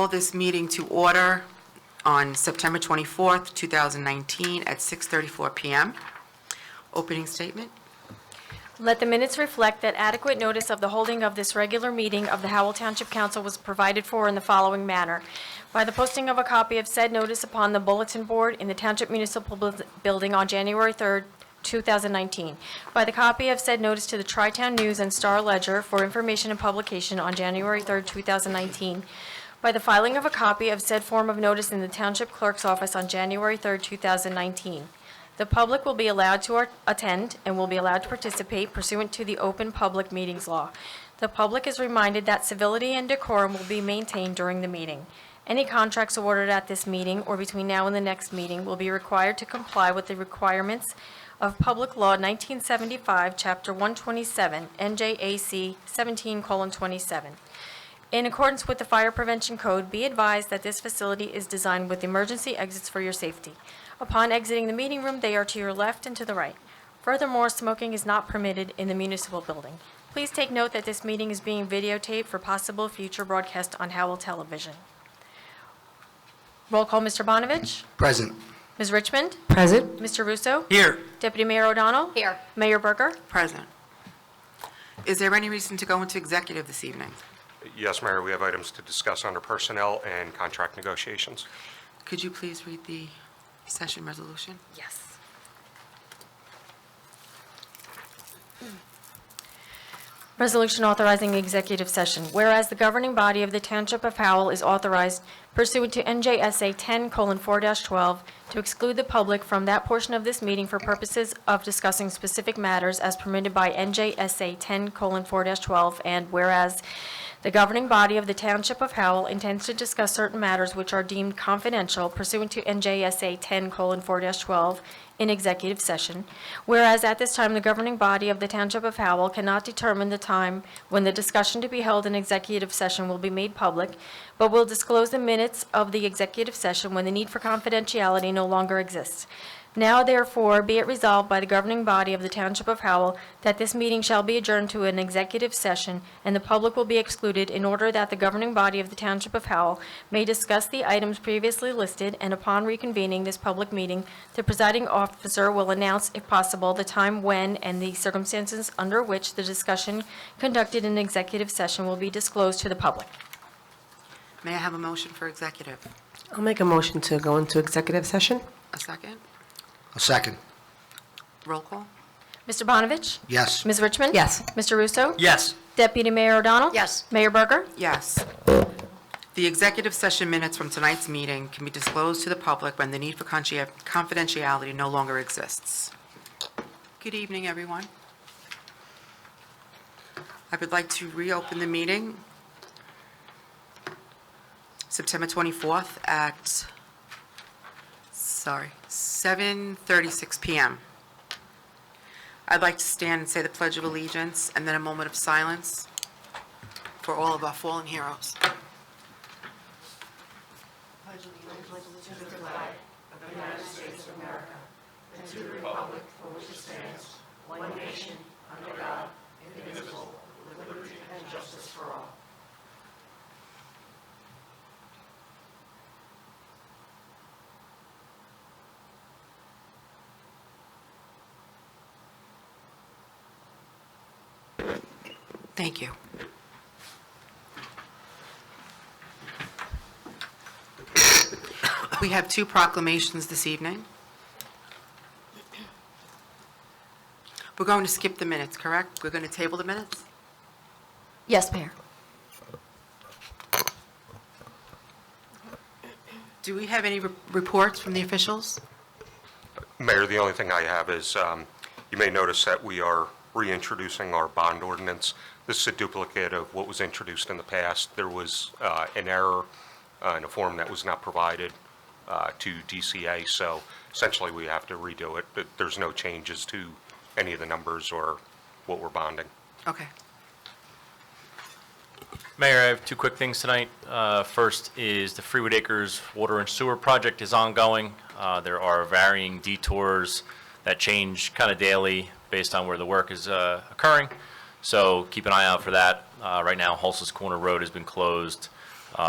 call this meeting to order on September 24th, 2019 at 6:34 p.m. Opening statement. Let the minutes reflect that adequate notice of the holding of this regular meeting of the Howell Township Council was provided for in the following manner. By the posting of a copy of said notice upon the bulletin board in the Township Municipal Building on January 3rd, 2019. By the copy of said notice to the Tri-Town News and Star Ledger for information and publication on January 3rd, 2019. By the filing of a copy of said form of notice in the Township Clerk's office on January 3rd, 2019. The public will be allowed to attend and will be allowed to participate pursuant to the Open Public Meetings Law. The public is reminded that civility and decorum will be maintained during the meeting. Any contracts awarded at this meeting or between now and the next meeting will be required to comply with the requirements of Public Law 1975, Chapter 127, NJAC 17:27. In accordance with the Fire Prevention Code, be advised that this facility is designed with emergency exits for your safety. Upon exiting the meeting room, they are to your left and to the right. Furthermore, smoking is not permitted in the municipal building. Please take note that this meeting is being videotaped for possible future broadcast on Howell Television. Roll call, Mr. Bonovich. Present. Ms. Richmond. Present. Mr. Russo. Here. Deputy Mayor O'Donnell. Here. Mayor Berger. Present. Is there any reason to go into executive this evening? Yes, Mayor, we have items to discuss under personnel and contract negotiations. Could you please read the session resolution? Yes. Resolution authorizing executive session. Whereas the governing body of the Township of Howell is authorized pursuant to NJSA 10:4-12 to exclude the public from that portion of this meeting for purposes of discussing specific matters as permitted by NJSA 10:4-12, and whereas the governing body of the Township of Howell intends to discuss certain matters which are deemed confidential pursuant to NJSA 10:4-12 in executive session, whereas at this time the governing body of the Township of Howell cannot determine the time when the discussion to be held in executive session will be made public, but will disclose the minutes of the executive session when the need for confidentiality no longer exists. Now, therefore, be it resolved by the governing body of the Township of Howell that this meeting shall be adjourned to an executive session and the public will be excluded in order that the governing body of the Township of Howell may discuss the items previously listed, and upon reconvening this public meeting, the presiding officer will announce, if possible, the time when and the circumstances under which the discussion conducted in executive session will be disclosed to the public. May I have a motion for executive? I'll make a motion to go into executive session. A second? A second. Roll call? Mr. Bonovich? Yes. Ms. Richmond? Yes. Mr. Russo? Yes. Deputy Mayor O'Donnell? Yes. Mayor Berger? Yes. The executive session minutes from tonight's meeting can be disclosed to the public when the need for confidentiality no longer exists. Good evening, everyone. I would like to reopen the meeting September 24th at 7:36 p.m. I'd like to stand and say the Pledge of Allegiance and then a moment of silence for all of our fallen heroes. Thank you. We have two proclamations this evening. We're going to skip the minutes, correct? We're going to table the minutes? Yes, Mayor. Do we have any reports from the officials? Mayor, the only thing I have is you may notice that we are reintroducing our bond ordinance. This is a duplicate of what was introduced in the past. There was an error in a form that was not provided to DCA, so essentially we have to redo it. There's no changes to any of the numbers or what we're bonding. Okay. Mayor, I have two quick things tonight. First is the Freewood Acres Water and Sewer Project is ongoing. There are varying detours that change kind of daily based on where the work is occurring. So keep an eye out for that. Right now, Hulse's Corner Road has been closed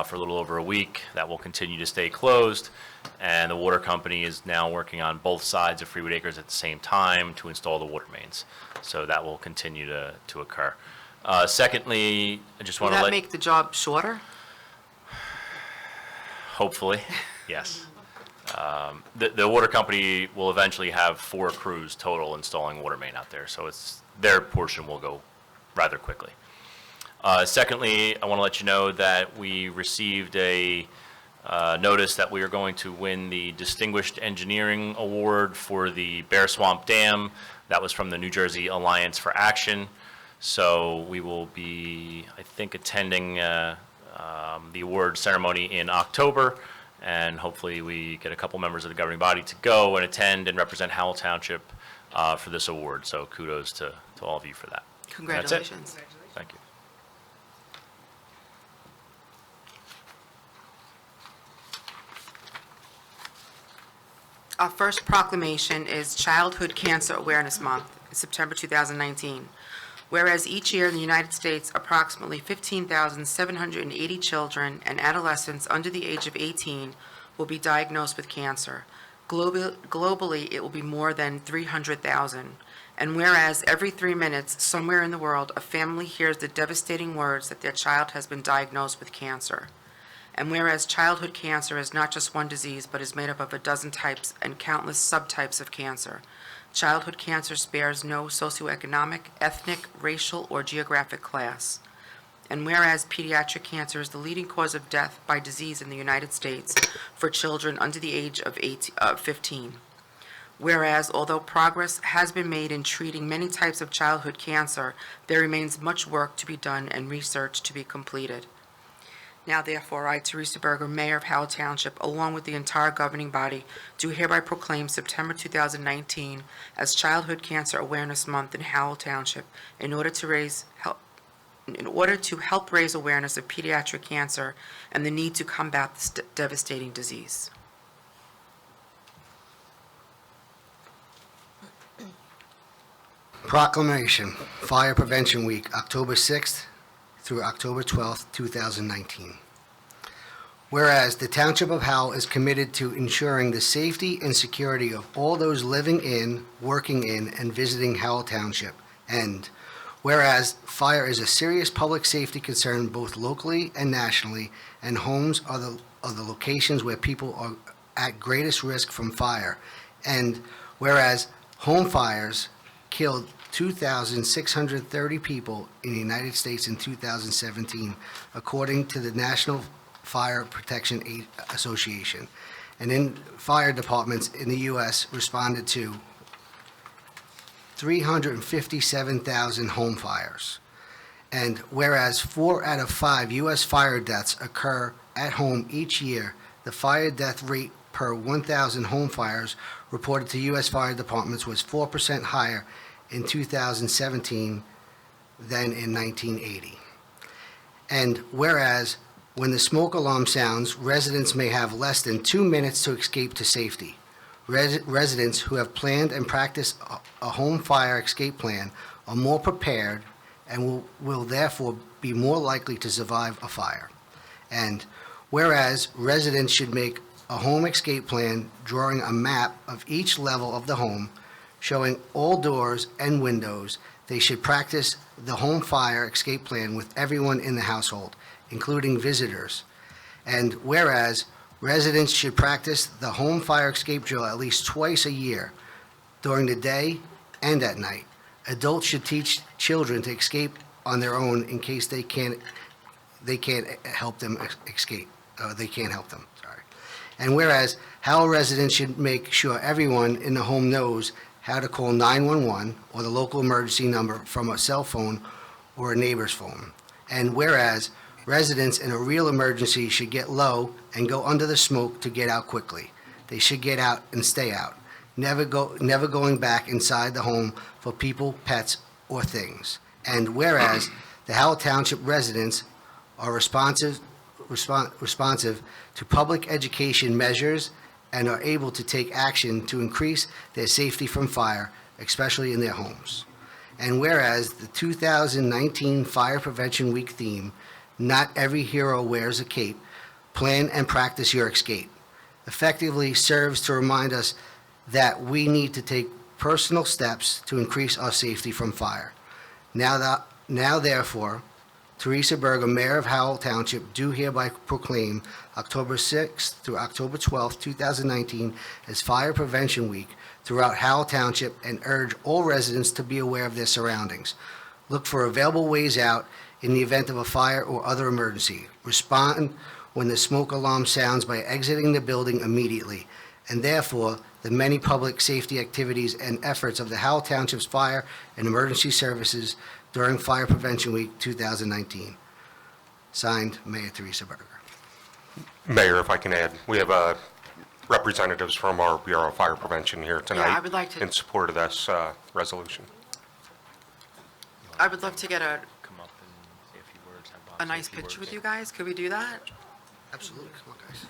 for a little over a week. That will continue to stay closed. And the water company is now working on both sides of Freewood Acres at the same time to install the water mains. So that will continue to occur. Secondly, I just Will want to that let... make the job shorter? Hopefully, yes. The water company will eventually have 4 crews total installing water main out there, so their portion will go rather quickly. Secondly, I want to let you know that we received a notice that we are going to win the Distinguished Engineering Award for the Bear Swamp Dam. That was from the New Jersey Alliance for Action. So we will be, I think, attending the award ceremony in October, and hopefully we get a couple members of the governing body to go and attend and represent Howell Township for this award. So kudos to all of you for that. That's it. Congratulations. Thank you. Our first proclamation is Childhood Cancer Awareness Month, September 2019. Whereas each year in the United States, approximately 15,780 children and adolescents under the age of 18 will be diagnosed with cancer. Globally, it will be more than 300,000. And whereas every 3 minutes, somewhere in the world, a family hears the devastating words that their child has been diagnosed with cancer. And whereas childhood cancer is not just one disease, but is made up of a dozen types and countless subtypes of cancer. Childhood cancer spares no socioeconomic, ethnic, racial, or geographic class. And whereas pediatric cancer is the leading cause of death by disease in the United States for children under the age of 15. Whereas, although progress has been made in treating many types of childhood cancer, there remains much work to be done and research to be completed. Now therefore, I, Teresa Berger, Mayor of Howell Township, along with the entire governing body, do hereby proclaim September 2019 as Childhood Cancer Awareness Month in Howell Township in order to help raise awareness of pediatric cancer and the need to combat this devastating disease. Proclamation, Fire Prevention Week, October 6th through October 12th, 2019. Whereas the Township of Howell is committed to ensuring the safety and security of all those living in, working in, and visiting Howell Township. And whereas fire is a serious public safety concern both locally and nationally, and homes are the locations where people are at greatest risk from fire. And whereas home fires killed 2,630 people in the United States in 2017, according to the National Fire Protection Association. And then fire departments in the U.S. responded to 357,000 home fires. And whereas 4 out of 5 U.S. fire deaths occur at home each year, the fire death rate per 1,000 home fires reported to U.S. fire departments was 4% higher in 2017 than in 1980. And whereas when the smoke alarm sounds, residents may have less than 2 minutes to escape to safety. Residents who have planned and practiced a home fire escape plan are more prepared and will therefore be more likely to survive a fire. And whereas residents should make a home escape plan drawing a map of each level of the home, showing all doors and windows, they should practice the home fire escape plan with everyone in the household, including visitors. And whereas residents should practice the home fire escape drill at least twice a year, during the day and at night. Adults should teach children to escape on their own in case they can't help them escape. They can't help them, sorry. And whereas Howell residents should make sure everyone in the home knows how to call 911 or the local emergency number from a cell phone or a neighbor's phone. And whereas residents in a real emergency should get low and go under the smoke to get out quickly. They should get out and stay out, never going back inside the home for people, pets, or things. And whereas the Howell Township residents are responsive to public education measures and are able to take action to increase their safety from fire, especially in their homes. And whereas the 2019 Fire Prevention Week theme, Not every hero wears a cape. Plan and practice your escape. Effectively serves to remind us that we need to take personal steps to increase our safety from fire. Now therefore, Teresa Berger, Mayor of Howell Township, do hereby proclaim October 6th through October 12th, 2019 as Fire Prevention Week throughout Howell Township and urge all residents to be aware of their surroundings. Look for available ways out in the event of a fire or other emergency. Respond when the smoke alarm sounds by exiting the building immediately. And therefore, the many public safety activities and efforts of the Howell Township's Fire and Emergency Services during Fire Prevention Week 2019. Signed, Mayor Teresa Berger. Mayor, if I can add, we have representatives from our Bureau of Fire Prevention here tonight. I would like to- in support of this resolution. I would love to get a Come up and say a few words. have Bob say nice few picture words. with you guys. Could we do that? Absolutely, come on, guys.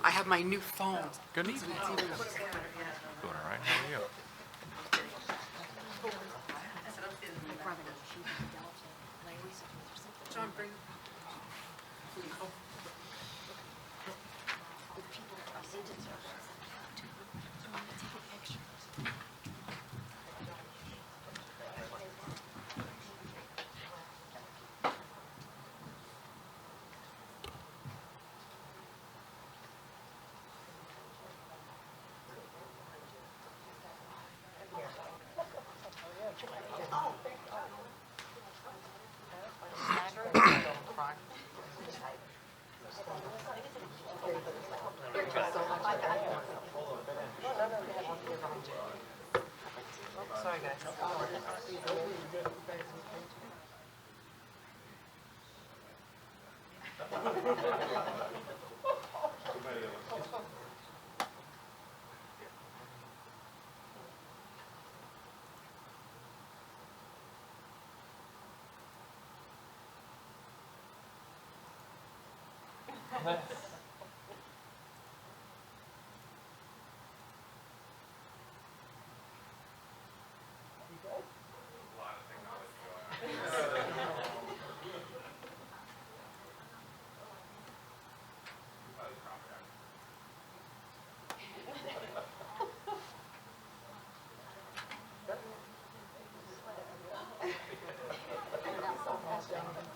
I have my new phone. Good evening. Doing all right? How are you? John, bring. Sorry, guys.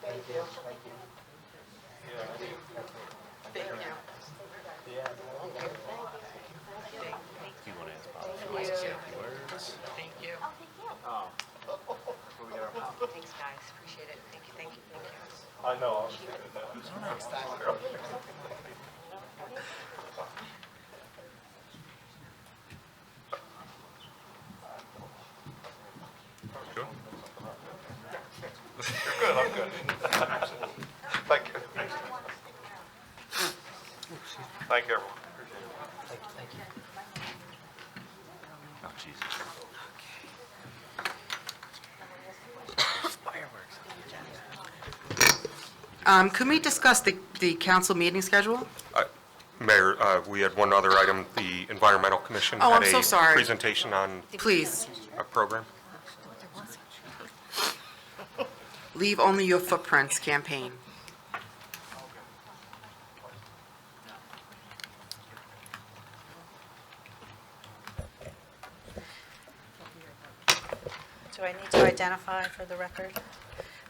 Thank you. You want to ask Bob if he wants to say a few words? Thank you. Thanks, guys. Appreciate it. Thank you, thank you, thank you. I know. Sure. You're good, I'm good. Thank you. Thank you, everyone. Oh, Jesus. Fireworks. Could we discuss the council meeting schedule? Mayor, we had one other item. The Environmental Commission Oh, had I'm so sorry. a presentation on Please, a program. Leave Only Your Footprints campaign. Do I need to identify for the record?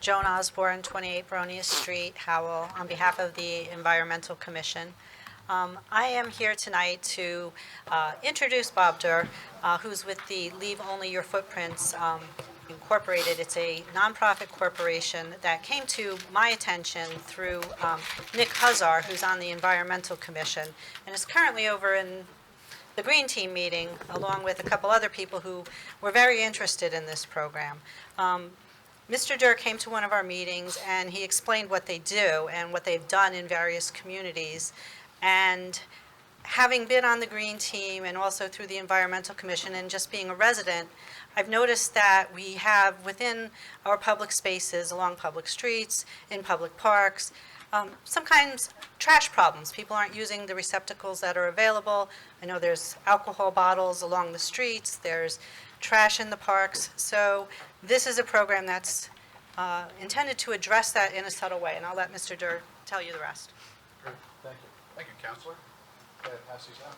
Joan Osborne, 28 Baronius Street, Howell, on behalf of the Environmental Commission. I am here tonight to introduce Bob Durr, who's with the Leave Only Your Footprints Incorporated. It's a nonprofit corporation that came to my attention through Nick Huzzar, who's on the Environmental Commission, and is currently over in the Green Team meeting, along with a couple other people who were very interested in this program. Mr. Durr came to one of our meetings, and he explained what they do and what they've done in various communities. And having been on the Green Team and also through the Environmental Commission and just being a resident, I've noticed that we have within our public spaces, along public streets, in public parks, sometimes trash problems. People aren't using the receptacles that are available. I know there's alcohol bottles along the streets, there's trash in the parks. So this is a program that's intended to address that in a subtle way, and I'll let Mr. Durr tell you the rest. Great, thank you. Thank you, Counselor. Go ahead, pass these out.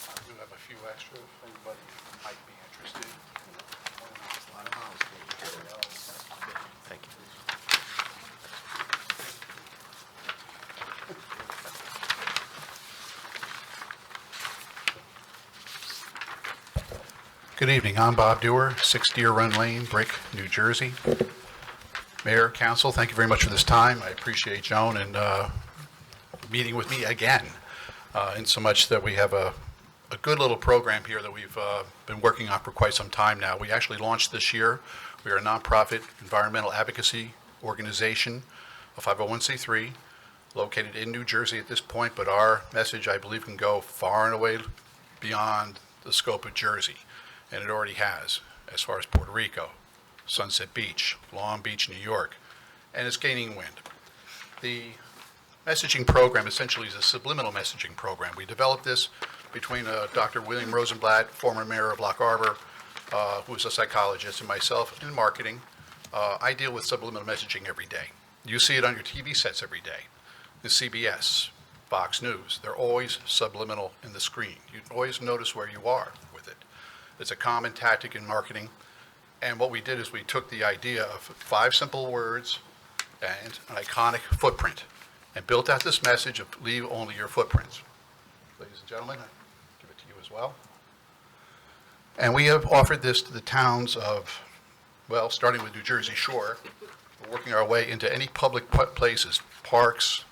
I do have a few extra if anybody might be interested. Thank you. Good evening. I'm Bob Dewar, 6 Deer Run Lane, Brick, New Jersey. Mayor, Council, thank you very much for this time. I appreciate Joan and meeting with me again, in so much that we have a good little program here that we've been working on for quite some time now. We actually launched this year. We are a nonprofit environmental advocacy organization, a 501c3, located in New Jersey at this point, but our message, I believe, can go far and away beyond the scope of Jersey, and it already has, as far as Puerto Rico, Sunset Beach, Long Beach, New York, and it's gaining wind. The messaging program essentially is a subliminal messaging program. We developed this between Dr. William Rosenblatt, former mayor of Lock Harbor, who is a psychologist, and myself in marketing. I deal with subliminal messaging every day. You see it on your TV sets every day. The CBS, Fox News, they're always subliminal in the screen. You always notice where you are with it. It's a common tactic in marketing. And what we did is we took the idea of 5 simple words and an iconic footprint and built out this message of leave only your footprints. Ladies and gentlemen, I give it to you as well. And we have offered this to the towns of, well, starting with New Jersey Shore, we're working our way into any public places, parks,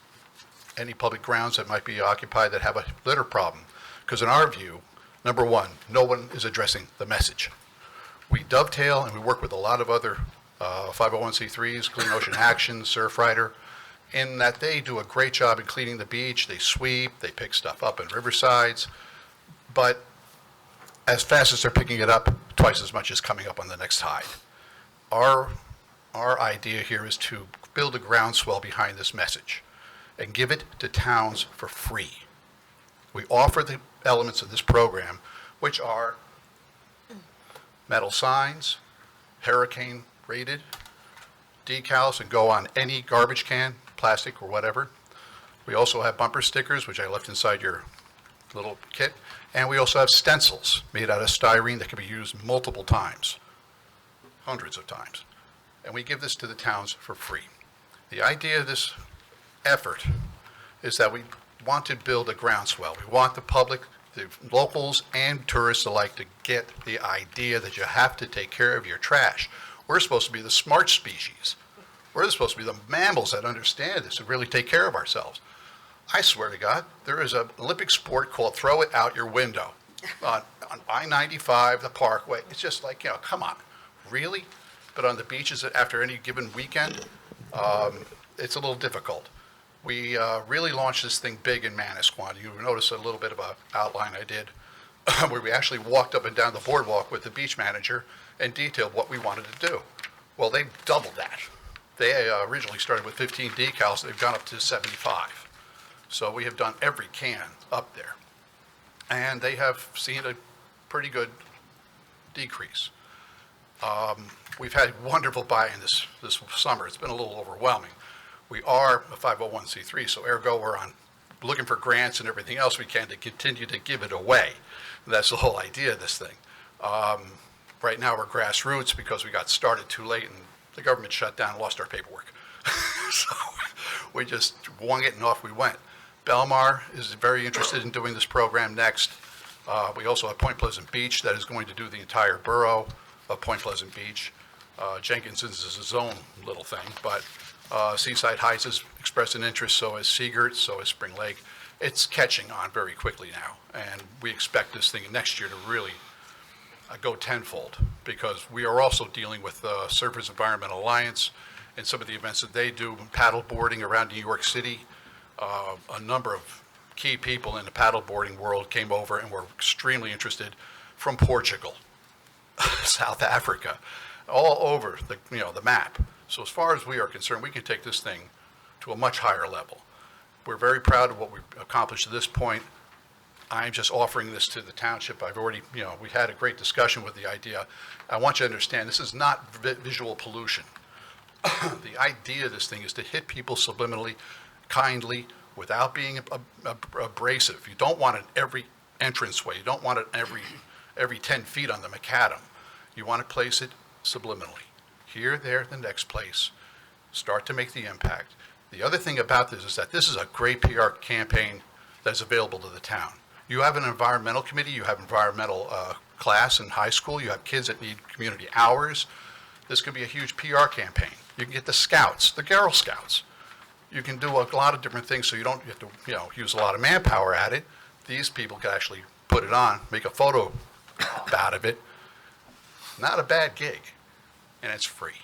any public grounds that might be occupied that have a litter problem. Because in our view, number one, no one is addressing the message. We dovetail and we work with a lot of other 501c3s, Clean Ocean Action, Surfrider, in that they do a great job in cleaning the beach. They sweep, they pick stuff up in riversides, but as fast as they're picking it up, twice as much is coming up on the next tide. Our idea here is to build a groundswell behind this message and give it to towns for free. We offer the elements of this program, which are metal signs, hurricane rated, decals, and go on any garbage can, plastic or whatever. We also have bumper stickers, which I left inside your little kit, and we also have stencils made out of styrene that can be used multiple times, hundreds of times. And we give this to the towns for free. The idea of this effort is that we want to build a groundswell. We want the public, the locals and tourists alike to get the idea that you have to take care of your trash. We're supposed to be the smart species. We're supposed to be the mammals that understand this and really take care of ourselves. I swear to God, there is an Olympic sport called throw it out your window on I-95, the Parkway. It's just like, come on, really? But on the beaches after any given weekend, it's a little difficult. We really launched this thing big in Manasquan. You notice a little bit of an outline I did where we actually walked up and down the boardwalk with the beach manager and detailed what we wanted to do. Well, they've doubled that. They originally started with 15 decals. They've gone up to 75. So we have done every can up there. And they have seen a pretty good decrease. We've had wonderful buy-in this summer. It's been a little overwhelming. We are a 501c3, so ergo we're looking for grants and everything else we can to continue to give it away. And that's the whole idea of this thing. Right now we're grassroots because we got started too late and the government shut down and lost our paperwork. So we just wung it and off we went. Belmar is very interested in doing this program next. We also have Point Pleasant Beach that is going to do the entire borough of Point Pleasant Beach. Jenkins is his own little thing, but Seaside Heights has expressed an interest, so has Seagirt, so has Spring Lake. It's catching on very quickly now, and we expect this thing next year to really go tenfold, because we are also dealing with Surfers Environmental Alliance and some of the events that they do, paddle boarding around New York City. A number of key people in the paddle boarding world came over and were extremely interested from Portugal, South Africa, all over the map. So as far as we are concerned, we can take this thing to a much higher level. We're very proud of what we've accomplished to this point. I'm just offering this to the township. I've already, we had a great discussion with the idea. I want you to understand, this is not visual pollution. The idea of this thing is to hit people subliminally, kindly, without being abrasive. You don't want it every entranceway. You don't want it every 10 feet on the macadam. You want to place it subliminally. Here, there, the next place. Start to make the impact. The other thing about this is that this is a great PR campaign that's available to the town. You have an environmental committee, you have environmental class in high school, you have kids that need community hours. This could be a huge PR campaign. You can get the scouts, the Girl Scouts. You can do a lot of different things, so you don't have to, use a lot of manpower at it. These people can actually put it on, make a photo out of it. Not a bad gig, and it's free.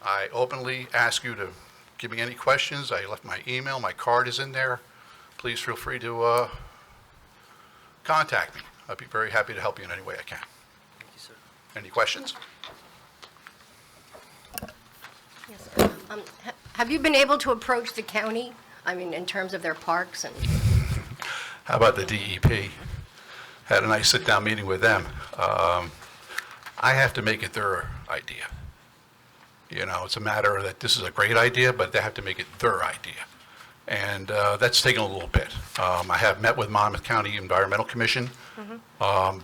I openly ask you to give me any questions. I left my email, my card is in there. Please feel free to contact me. I'd be very happy to help you in any way I can. Thank you, sir. Any questions? Yes. Have you been able to approach the county, I mean, in terms of their parks and? How about the DEP? Had a nice sit-down meeting with them. I have to make it their idea. It's a matter that this is a great idea, but they have to make it their idea. And that's taken a little bit. I have met with Monmouth County Environmental Commission.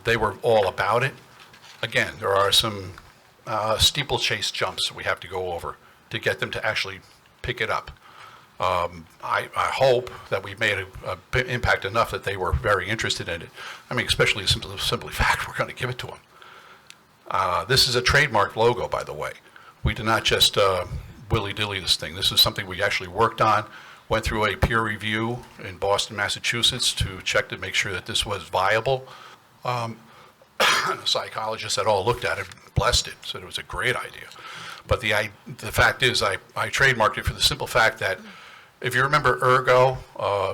They were all about it. Again, there are some steeplechase jumps we have to go over to get them to actually pick it up. I hope that we made an impact enough that they were very interested in it. I mean, especially the simple fact we're going to give it to them. This is a trademark logo, by the way. We did not just willy-dilly this thing. This is something we actually worked on, went through a peer review in Boston, Massachusetts to check to make sure that this was viable. The psychologists that all looked at it blessed it, said it was a great idea. But the fact is I trademarked it for the simple fact that if you remember Ergo,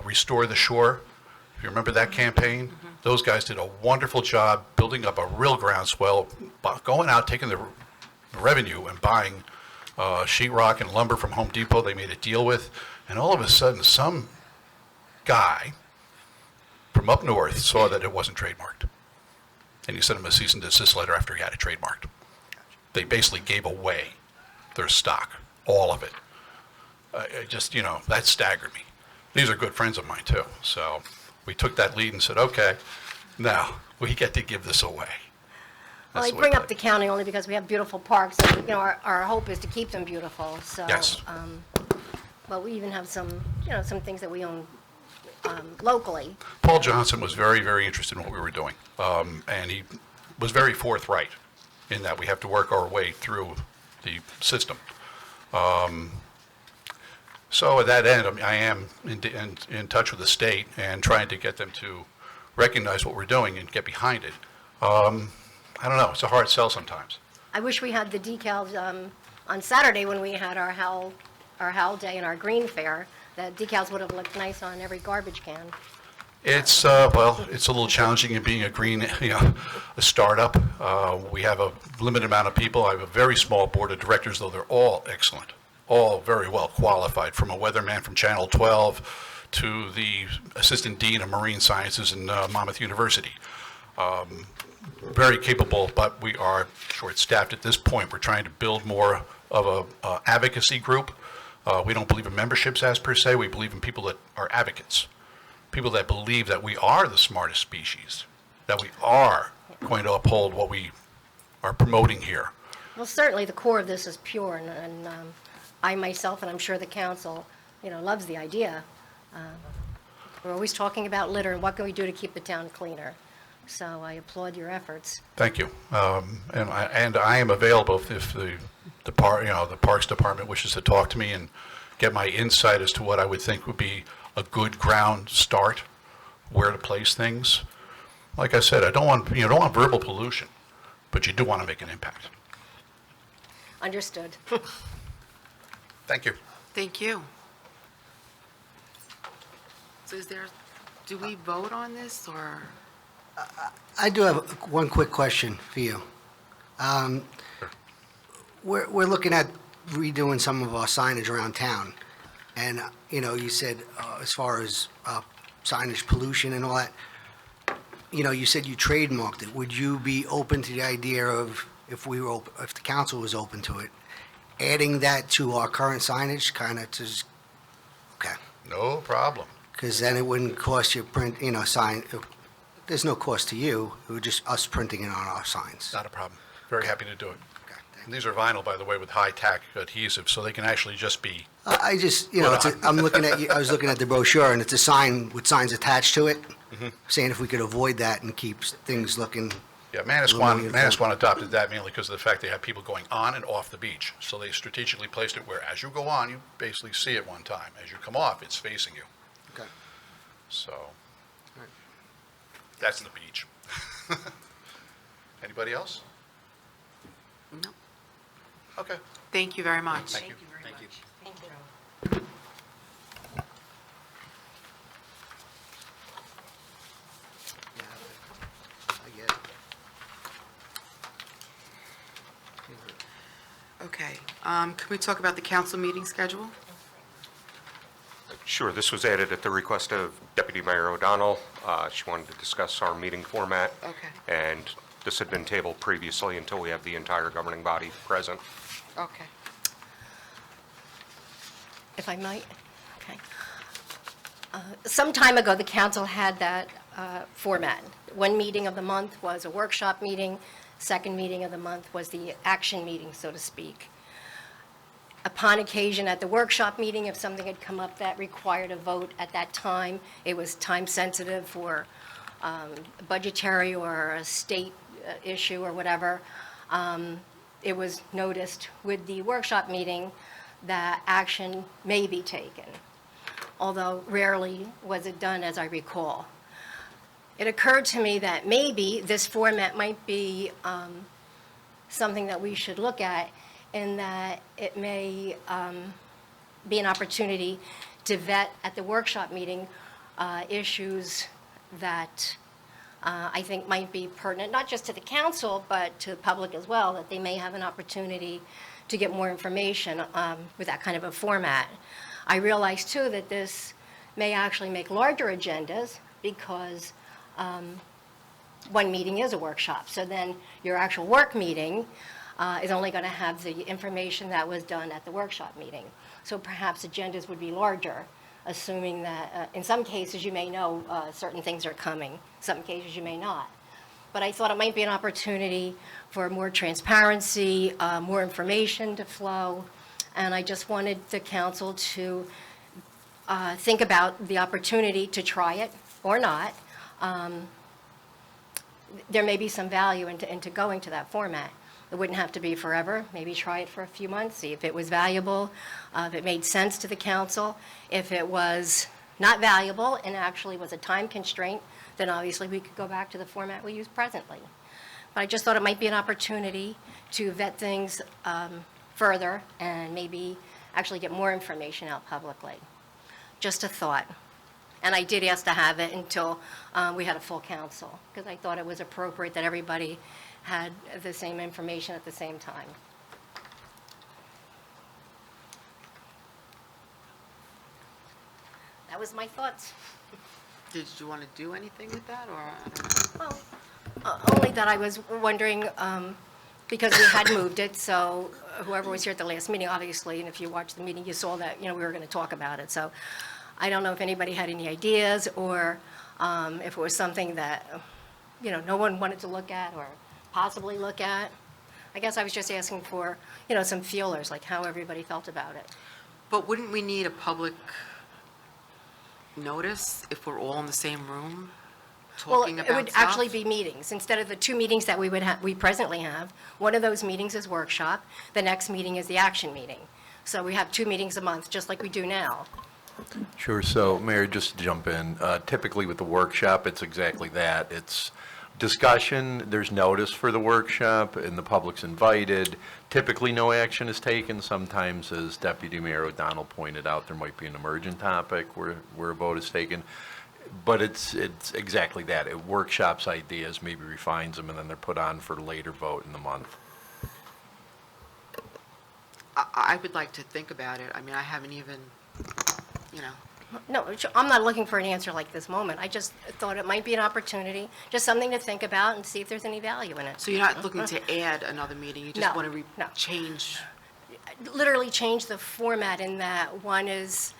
Restore the Shore, if you remember that campaign, those guys did a wonderful job building up a real groundswell, going out, taking the revenue and buying sheetrock and lumber from Home Depot they made a deal with, and all of a sudden some guy from up north saw that it wasn't trademarked. And he sent him a cease and desist letter after he had it trademarked. They basically gave away their stock, all of it. It just, that staggered me. These are good friends of mine too. So we took that lead and said, okay, now we get to give this away. Well, I That's the way bring to up play the county only because we have beautiful parks, and, our hope is to keep them beautiful, so. Yes. But we even have some things that we own locally. Paul Johnson was very, very interested in what we were doing. And he was very forthright in that we have to work our way through the system. So at that end, I am in touch with the state and trying to get them to recognize what we're doing and get behind it. I don't know, it's a hard sell sometimes. I wish we had the decals on Saturday when we had our Howell Day and our Green Fair. The decals would have looked nice on every garbage can. It's, it's a little challenging in being a green, a startup. We have a limited amount of people. I have a very small board of directors, though they're all excellent, all very well qualified, from a weatherman from Channel 12 to the assistant dean of marine sciences in Monmouth University. Very capable, but we are short-staffed at this point. We're trying to build more of a advocacy group. We don't believe in memberships as per se. We believe in people that are advocates, people that believe that we are the smartest species, that we are going to uphold what we are promoting here. Well, certainly the core of this is pure, and I myself, and I'm sure the council, loves the idea. We're always talking about litter and what can we do to keep the town cleaner. So I applaud your efforts. Thank you. And I am available if the Parks Department wishes to talk to me and get my insight as to what I would think would be a good ground start, where to place things. Like I said, I don't want verbal pollution, but you do want to make an impact. Understood. Thank you. Thank you. So do we vote on this, or? I do have one quick question for you. We're looking at redoing some of our signage around town. And, you said, as far as signage pollution and all that, you said you trademarked it. Would you be open to the idea of, if the council was open to it, adding that to our current signage, kind of to, okay, No problem. because then it wouldn't cost you there's no cost to you, it would just us printing it on our signs. Not a problem. Very happy to do it. Okay, thank And these are vinyl, by the way, with high-tack adhesive, so they can actually just be, I just, I'm looking at, I was looking at the brochure, and it's a sign with signs attached to it, saying if we could avoid that and keep things looking, yeah, Little Manasquan adopted that mainly because of the fact they have people going on and off the beach. So they strategically placed it where as you go on, you basically see it one time. As you come off, it's facing you. okay. So, that's the beach. Anybody else? No. Okay. Thank you very much. Thank you. Thank you. I get it. Okay, can we talk about the council meeting schedule? Sure, this was added at the request of Deputy Mayor O'Donnell. She wanted to discuss our meeting format. Okay. And this had been tabled previously until we have the entire governing body present. Okay. If I might, okay. Some time ago, the council had that format. One meeting of the month was a workshop meeting, second meeting of the month was the action meeting, so to speak. Upon occasion, at the workshop meeting, if something had come up that required a vote at that time, it was time-sensitive for budgetary or a state issue or whatever, it was noticed with the workshop meeting that action may be taken, although rarely was it done, as I recall. It occurred to me that maybe this format might be something that we should look at, in that it may be an opportunity to vet at the workshop meeting issues that I think might be pertinent, not just to the council, but to the public as well, that they may have an opportunity to get more information with that kind of a format. I realize, too, that this may actually make larger agendas because one meeting is a workshop. So then your actual work meeting is only going to have the information that was done at the workshop meeting. So perhaps agendas would be larger, assuming that in some cases you may know certain things are coming, some cases you may not. But I thought it might be an opportunity for more transparency, more information to flow, and I just wanted the council to think about the opportunity to try it or not. There may be some value into going to that format. It wouldn't have to be forever. Maybe try it for a few months, see if it was valuable, if it made sense to the council. If it was not valuable and actually was a time constraint, then obviously we could go back to the format we use presently. But I just thought it might be an opportunity to vet things further and maybe actually get more information out publicly. Just a thought. And I did ask to have it until we had a full council, because I thought it was appropriate that everybody had the same information at the same time. That was my thoughts. Did you want to do anything with that, or, I don't know? Well, only that I was wondering, because we had moved it, so whoever was here at the last meeting, obviously, and if you watched the meeting, you saw that, we were going to talk about it. So I don't know if anybody had any ideas, or if it was something that, no one wanted to look at or possibly look at. I guess I was just asking for, some feelers, like how everybody felt about it. But wouldn't we need a public notice if we're all in the same room talking about Well, it would stuff? actually be meetings. Instead of the two meetings that we presently have, one of those meetings is workshop, the next meeting is the action meeting. So we have 2 meetings a month, just like we do now. Sure. So, Mayor, just to jump in, typically with the workshop, it's exactly that. It's discussion, there's notice for the workshop, and the public's invited. Typically, no action is taken. Sometimes, as Deputy Mayor O'Donnell pointed out, there might be an emergent topic where a vote is taken. But it's exactly that. It workshops ideas, maybe refines them, and then they're put on for later vote in the month. I would like to think about it. I mean, I haven't even you know. No, I'm not looking for an answer like this moment. I just thought it might be an opportunity, just something to think about and see if there's any value in it. So you're not looking to add another meeting, you just No, want to no. change? Literally change the format in that one is,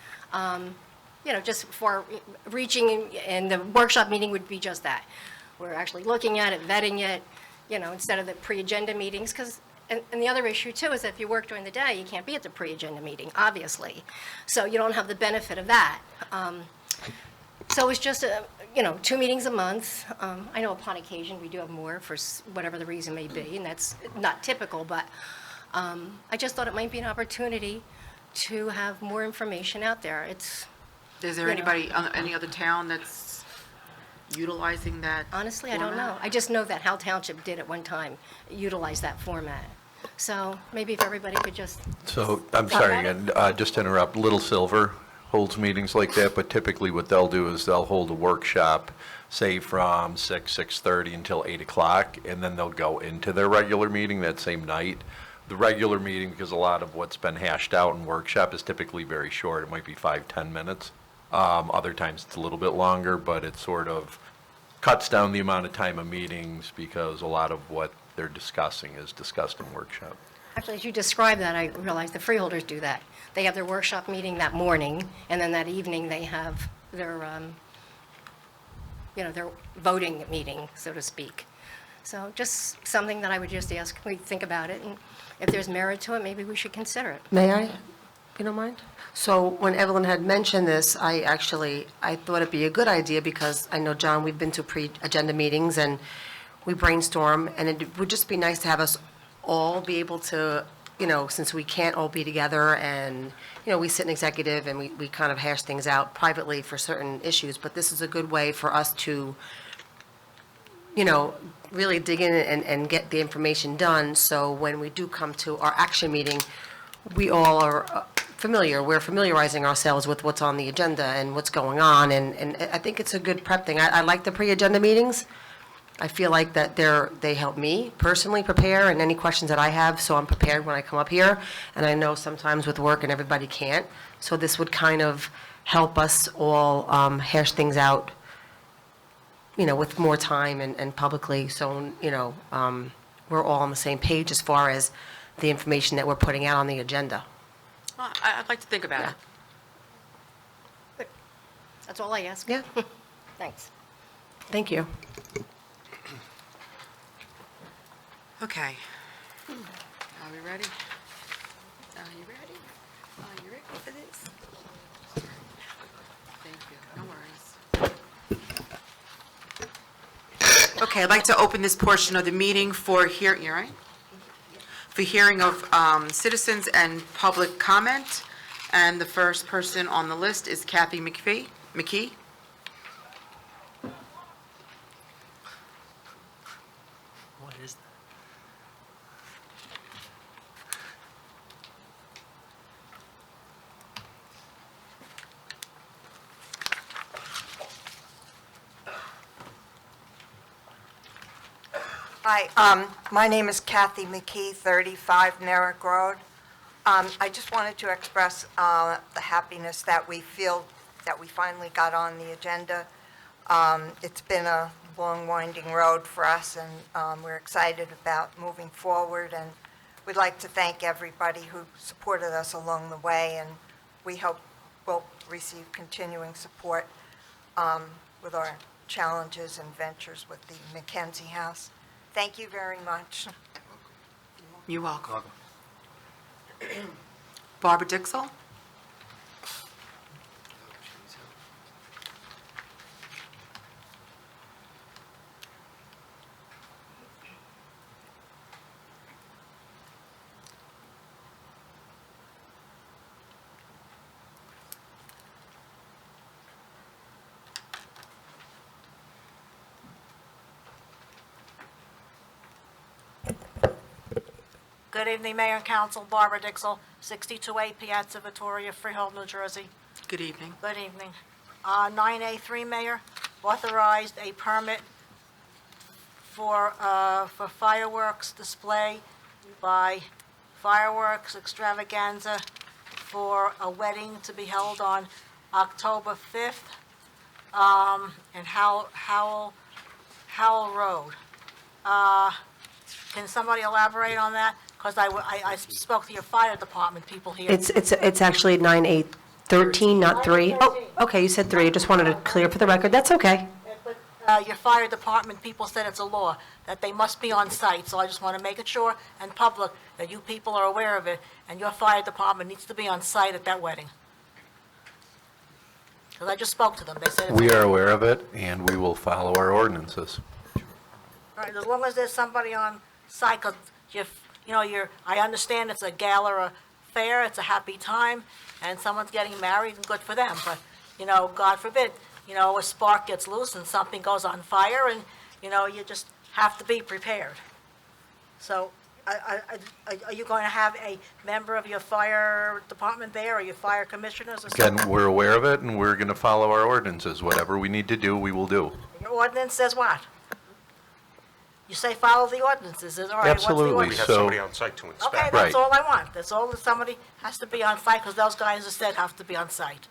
just for reaching, and the workshop meeting would be just that. We're actually looking at it, vetting it, instead of the pre-agenda meetings, because, and the other issue too is that if you work during the day, you can't be at the pre-agenda meeting, obviously. So you don't have the benefit of that. So it's just, 2 meetings a month. I know upon occasion, we do have more for whatever the reason may be, and that's not typical, but I just thought it might be an opportunity to have more information out there. Is there you know. anybody, any other town that's utilizing that? Honestly, I don't know. format? I just know that Howell Township did at one time, utilize that format. So maybe if everybody could just, So, I'm sorry again, just to interrupt, Little Silver holds meetings like that, but typically what they'll do is they'll hold a workshop, say from 6:30 until 8 o'clock, and then they'll go into their regular meeting that same night. The regular meeting, because a lot of what's been hashed out in workshop is typically very short, it might be 5-10 minutes. Other times it's a little bit longer, but it sort of cuts down the amount of time of meetings because a lot of what they're discussing is discussed in workshop. actually, as you describe that, I realize the freeholders do that. They have their workshop meeting that morning, and then that evening they have their, their voting meeting, so to speak. So just something that I would just ask, we think about it, and if there's merit to it, maybe we should consider it. May I, if you don't mind? So when Evelyn had mentioned this, I thought it'd be a good idea because I know, John, we've been to pre-agenda meetings and we brainstorm, and it would just be nice to have us all be able to, since we can't all be together and, we sit in executive and we kind of hash things out privately for certain issues, but this is a good way for us to, really dig in and get the information done, so when we do come to our action meeting, we all are we're familiarizing ourselves with what's on the agenda and what's going on, and I think it's a good prep thing. I like the pre-agenda meetings. I feel like that they help me personally prepare and any questions that I have, so I'm prepared when I come up here, and I know sometimes with work and everybody can't, so this would kind of help us all hash things out, with more time and publicly, so, we're all on the same page as far as the information that we're putting out on the agenda. Well, I'd like to think about it. That's all I ask. Yeah, Thanks. thank you. Okay. Are we ready? Are you ready? Are you ready for this? Thank you. No worries. Okay, I'd like to open this portion of the meeting for you all right? For hearing of citizens and public comment. And the first person on the list is Kathy McKee. What is that? Hi, my name is Kathy McKee, 35 Merrick Road. I just wanted to express the happiness that we feel that we finally got on the agenda. It's been a long, winding road for us, and we're excited about moving forward, and we'd like to thank everybody who supported us along the way, and we hope we'll receive continuing support with our challenges and ventures with the Mackenzie House. Thank you very much. You're welcome. Barbara Dixell? Good evening, Mayor and Council. Barbara Dixell, 62A Piazza Vittoria, Freehold, New Jersey. Good evening. Good evening. 9A3, Mayor, authorized a permit for fireworks display by Fireworks Extravaganza for a wedding to be held on October 5th, in Howell Road. Can somebody elaborate on that? Because I spoke to your fire department people here. It's actually 9/8/13, not 3. Oh, okay, you said 3. I just wanted to clear for the record. That's okay. But your fire department people said it's a law, that they must be on site, so I just want to make it sure and public that you people are aware of it, and your fire department needs to be on site at that wedding. Because I just spoke to them, they said it's a We law. are aware of it, and we will follow our ordinances. All right, as long as there's somebody on site, because I understand it's a gala affair, it's a happy time, and someone's getting married, and good for them, but, God forbid, a spark gets loose and something goes on fire, and, you just have to be prepared. So, are you going to have a member of your fire department there, or your fire commissioners or something? Again, we're aware of it, and we're going to follow our ordinances. Whatever we need to do, we will do. Your ordinance says what? You say follow the ordinances, all right, what's the Absolutely. ordinance? We have So- somebody on site to Okay, inspect. that's Right. all I want. That's all, that somebody has to be on site, because those guys have said have to be on site.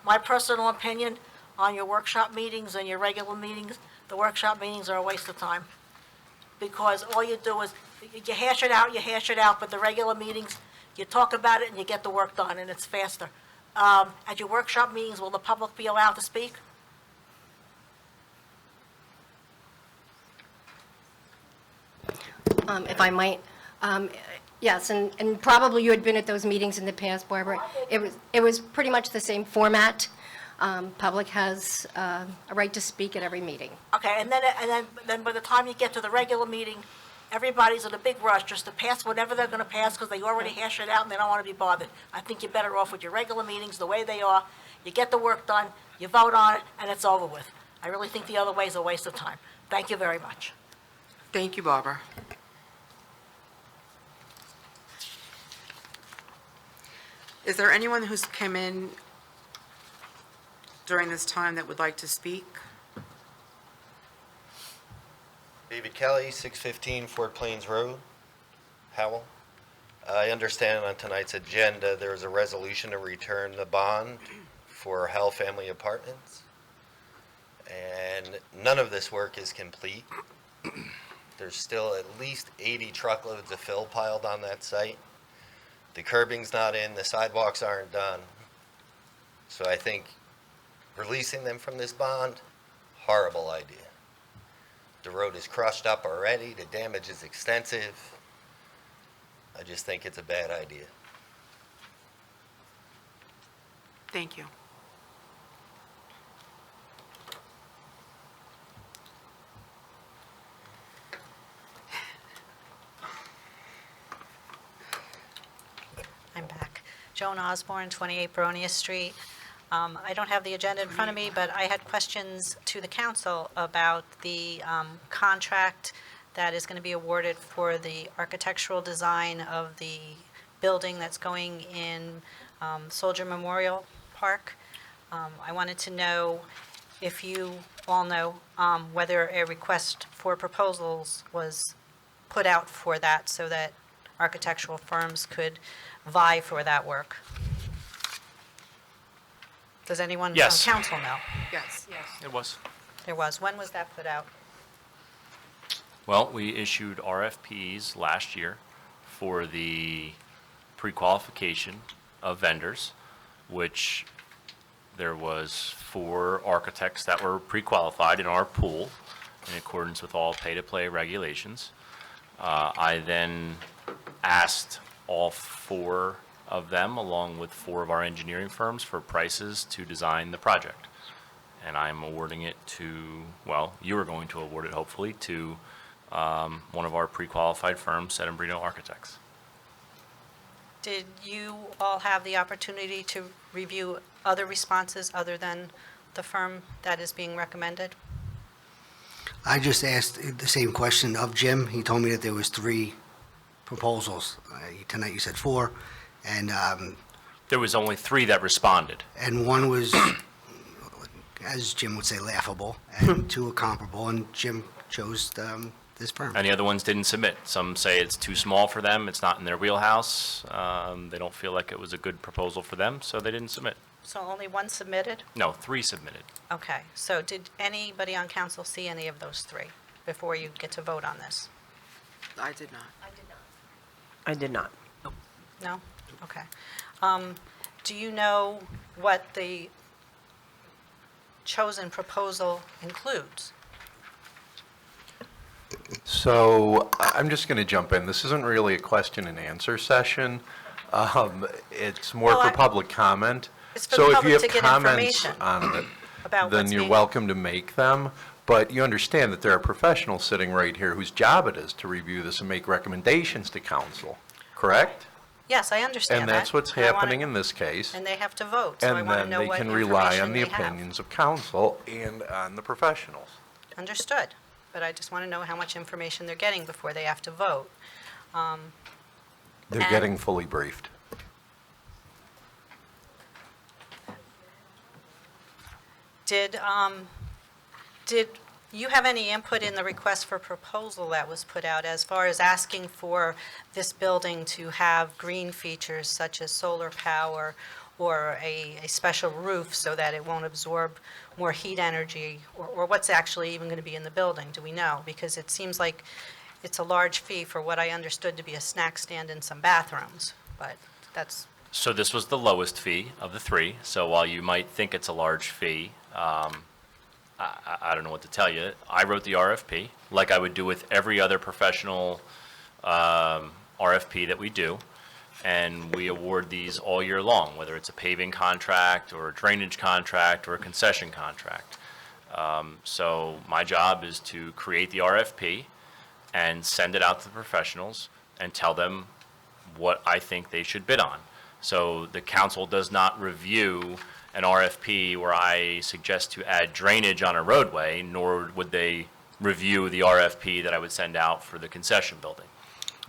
My personal opinion on your workshop meetings and your regular meetings, the workshop meetings are a waste of time. Because all you do is, you hash it out, but the regular meetings, you talk about it and you get the work done, and it's faster. At your workshop meetings, will the public be allowed to speak? If I might, yes, and probably you had been at those meetings in the past, Barbara. It was pretty much the same format. Public has a right to speak at every meeting. Okay, and then by the time you get to the regular meeting, everybody's in a big rush just to pass whatever they're going to pass, because they already hash it out and they don't want to be bothered. I think you're better off with your regular meetings the way they are. You get the work done, you vote on it, and it's over with. I really think the other way is a waste of time. Thank you very much. Thank you, Barbara. Is there anyone who's come in during this time that would like to speak? David Kelly, 615 Fort Plains Road, Howell. I understand on tonight's agenda, there is a resolution to return the bond for Howell Family Apartments. And none of this work is complete. There's still at least 80 truckloads of fill piled on that site. The curbing's not in, the sidewalks aren't done. So I think releasing them from this bond, horrible idea. The road is crushed up already, the damage is extensive. I just think it's a bad idea. Thank you. I'm back. Joan Osborne, 28 Baronia Street. I don't have the agenda in front of me, but I had questions to the council about the contract that is going to be awarded for the architectural design of the building that's going in Soldier Memorial Park. I wanted to know if you all know whether a request for proposals was put out for that so that architectural firms could vie for that work. Does anyone on Yes. council know? Yes. It was. There was. When was that put out? Well, we issued RFPs last year for the pre-qualification of vendors, which there was 4 architects that were pre-qualified in our pool in accordance with all pay-to-play regulations. I then asked all 4 of them, along with 4 of our engineering firms, for prices to design the project. And I'm awarding it to, well, you are going to award it, hopefully, to one of our pre-qualified firms, Sedembrino Architects. Did you all have the opportunity to review other responses other than the firm that is being recommended? I just asked the same question of Jim. He told me that there was 3 proposals. Tonight you said 4, and There was only 3 that responded. one was, as Jim would say, laughable, and 2 are comparable, and Jim chose the this permit. And the other ones didn't submit. Some say it's too small for them, it's not in their wheelhouse, they don't feel like it was a good proposal for them, so they didn't submit. So only one submitted? No, 3 submitted. Okay, so did anybody on council see any of those 3 before you get to vote on this? I did not. I did not. No? Okay. Do you know what the chosen proposal includes? So I'm just going to jump in. This isn't really a question and answer session. It's more Well, for public comment. It's for So the if public you to have get comments information on it, about then what's you're being- welcome to make them. But you understand that there are professionals sitting right here whose job it is to review this and make recommendations to council, correct? Yes, I understand And that. that's what's and I wanna- happening in this case. And they have to vote, so I And want to then know they what can rely information on the they have. opinions of council and on the professionals. Understood, but I just want to know how much information they're getting before they have to vote. They're And- getting fully briefed. Did you have any input in the request for proposal that was put out as far as asking for this building to have green features such as solar power or a special roof so that it won't absorb more heat energy, or what's actually even going to be in the building? Do we know? Because it seems like it's a large fee for what I understood to be a snack stand and some bathrooms, but that's, So this was the lowest fee of the 3, so while you might think it's a large fee, I don't know what to tell you. I wrote the RFP, like I would do with every other professional RFP that we do, and we award these all year long, whether it's a paving contract, or a drainage contract, or a concession contract. So my job is to create the RFP and send it out to the professionals and tell them what I think they should bid on. So the council does not review an RFP where I suggest to add drainage on a roadway, nor would they review the RFP that I would send out for the concession building.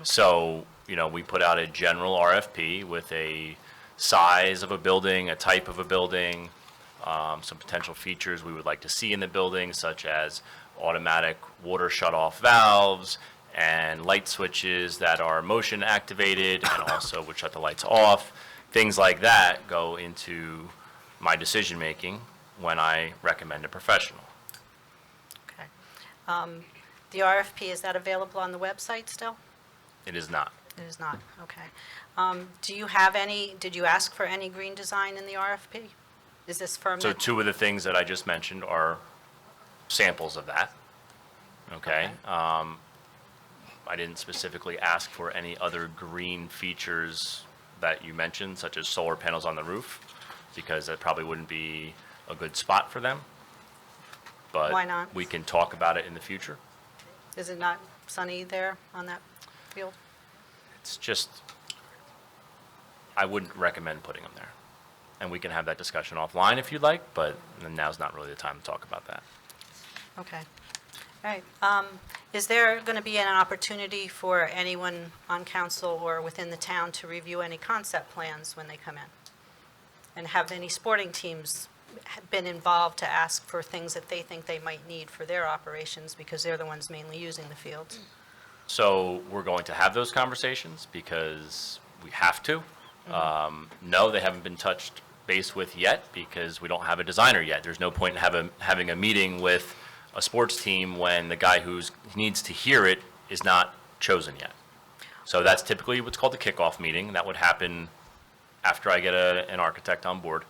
So, we put out a general RFP with a size of a building, a type of a building, some potential features we would like to see in the building, such as automatic water shut-off valves and light switches that are motion activated and also would shut the lights off. Things like that go into my decision-making when I recommend a professional. okay. The RFP, is that available on the website still? It is not. It is not, okay. Do you have any, did you ask for any green design in the RFP? Is this firm? So 2 of the things that I just mentioned are samples of that, okay? I didn't specifically ask for any other green features that you mentioned, such as solar panels on the roof, because that probably wouldn't be a good spot for them. But Why not? we can talk about it in the future. Is it not sunny there on that field? It's just, I wouldn't recommend putting them there. And we can have that discussion offline if you'd like, but now's not really the time to talk about that. Okay. All right. Is there going to be an opportunity for anyone on council or within the town to review any concept plans when they come in? And have any sporting teams been involved to ask for things that they think they might need for their operations because they're the ones mainly using the fields? So we're going to have those conversations because we have to. No, they haven't been touched base with yet because we don't have a designer yet. There's no point in having a meeting with a sports team when the guy who needs to hear it is not chosen yet. So that's typically what's called the kickoff meeting. That would happen after I get an architect on board.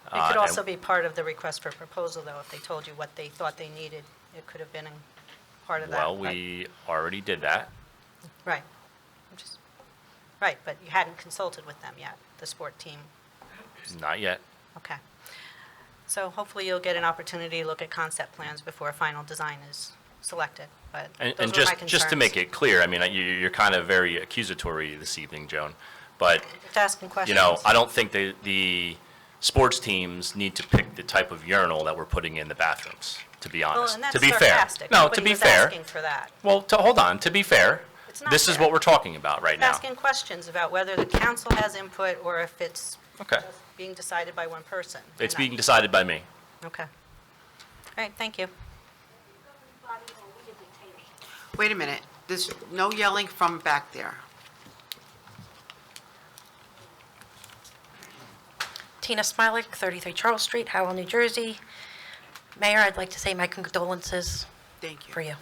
It could And- also be part of the request for proposal, though, if they told you what they thought they needed. It could have been part of that. Well, but- we already did that. Right. Right, but you hadn't consulted with them yet, the sport team. Not yet. Okay. So hopefully you'll get an opportunity to look at concept plans before a final design is selected, but And those were my concerns. just to make it clear, I mean, you're kind of very accusatory this evening, Joan, but, Just asking questions. I don't think the sports teams need to pick the type of urinal that we're putting in the bathrooms, to be Well, honest. and that's To be fair. sarcastic. No, Nobody to be was fair. asking for that. Well, hold on, to be fair, It's not this is fair. what we're talking about right now. Asking questions about whether the council has input or if it's Okay. being decided by one person. It's And being decided by me. Okay. All right, thank you. Wait a minute, there's no yelling from back there. Tina Smilek, 33 Charles Street, Howell, New Jersey. Mayor, I'd like to say my condolences Thank you. for you.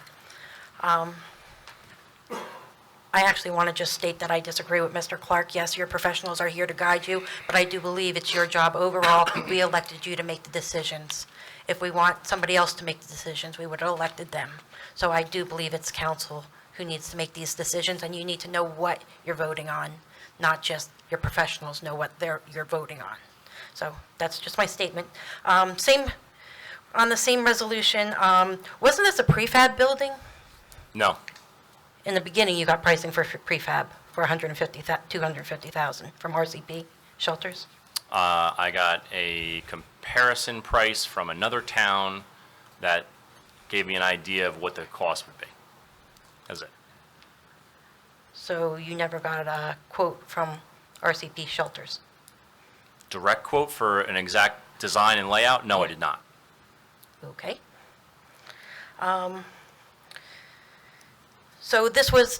I actually want to just state that I disagree with Mr. Clark. Yes, your professionals are here to guide you, but I do believe it's your job overall. We elected you to make the decisions. If we want somebody else to make the decisions, we would have elected them. So I do believe it's council who needs to make these decisions, and you need to know what you're voting on, not just your professionals know what you're voting on. So that's just my statement. On the same resolution, wasn't this a prefab building? No. In the beginning, you got pricing for prefab for $250,000 from RCP Shelters. I got a comparison price from another town that gave me an idea of what the cost would be. That's it. So you never got a quote from RCP Shelters? Direct quote for an exact design and layout? No, I did not. Okay. So this was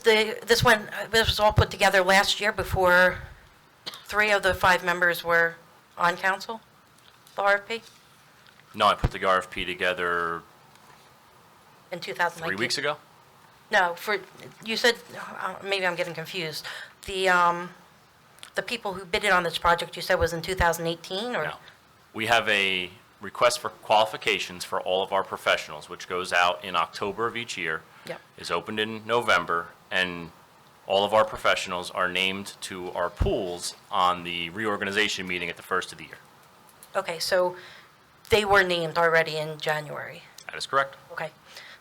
all put together last year before 3 of the 5 members were on council, the RFP, No, I put the RFP together in 2019? 3 weeks ago. No, you said, maybe I'm getting confused. The people who bidded on this project, you said was in 2018, or? No. We have a request for qualifications for all of our professionals, which goes out in October of each year. Yep. Is opened in November, and all of our professionals are named to our pools on the reorganization meeting at the first of the year. Okay, so they were named already in January. That is correct. Okay.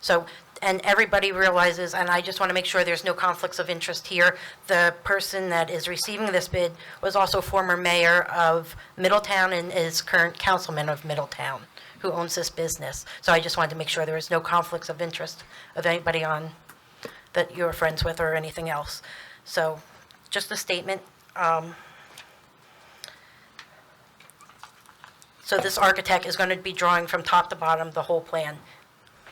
So, and everybody realizes, and I just want to make sure there's no conflicts of interest here, the person that is receiving this bid was also former mayor of Middletown and is current councilman of Middletown, who owns this business. So I just wanted to make sure there was no conflicts of interest of anybody on, that you're friends with or anything else. So, just a statement. So this architect is going to be drawing from top to bottom the whole plan,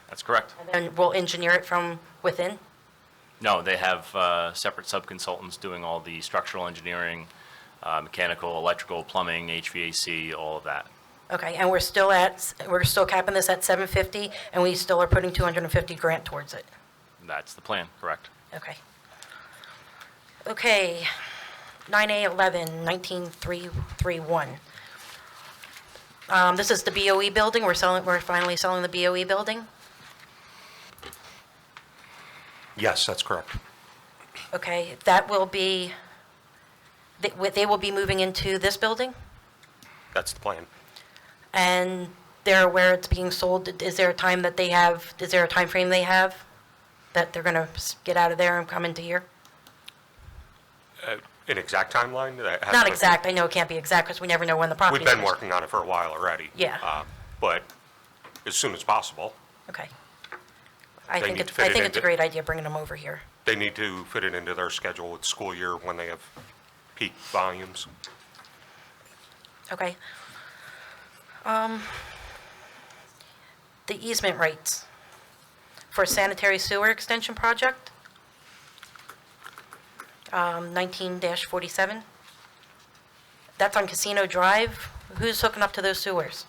That's correct. and we'll engineer it from within? No, they have separate sub-consultants doing all the structural engineering, mechanical, electrical, plumbing, HVAC, all of that. Okay, and we're still capping this at 750, and we still are putting 250 grant towards it? That's the plan, correct. Okay. Okay, 9A11, 19331. This is the BOE building, we're finally selling the BOE building? Yes, that's correct. Okay, that will be, they will be moving into this building? That's the plan. And they're aware it's being sold? Is there a time that they have, is there a time frame they have that they're going to get out of there and come into here? An exact timeline? That has Not to- exact, I know it can't be exact because we never know when the property. We've been is. working on it for a while already. Yeah. But as soon as possible. Okay. I They think need it's, to fit I it think it's a into- great idea bringing them over here. They need to fit it into their schedule with school year when they have peak volumes. Okay. The easement rights for sanitary sewer extension project, 19-47. That's on Casino Drive. Who's hooking up to those sewers?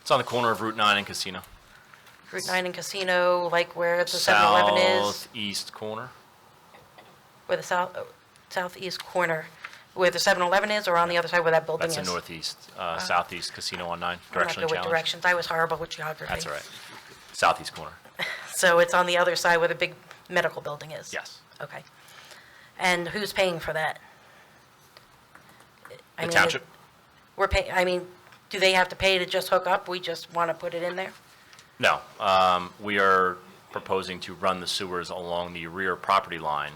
It's on the corner of Route 9 and Casino. Route 9 and Casino, like where the 7-Eleven is? Southeast corner. Where the southeast corner, where the 7-Eleven is, or on the other side where that building is? That's the northeast, southeast Casino on 9, I'm not directionally good with challenged. directions. I was horrible with geography. That's all right. Southeast corner. So it's on the other side where the big medical building is? Yes. Okay. And who's paying for that? I The mean, township? We're paying, I mean, do they have to pay to just hook up? We just want to put it in there? No. We are proposing to run the sewers along the rear property line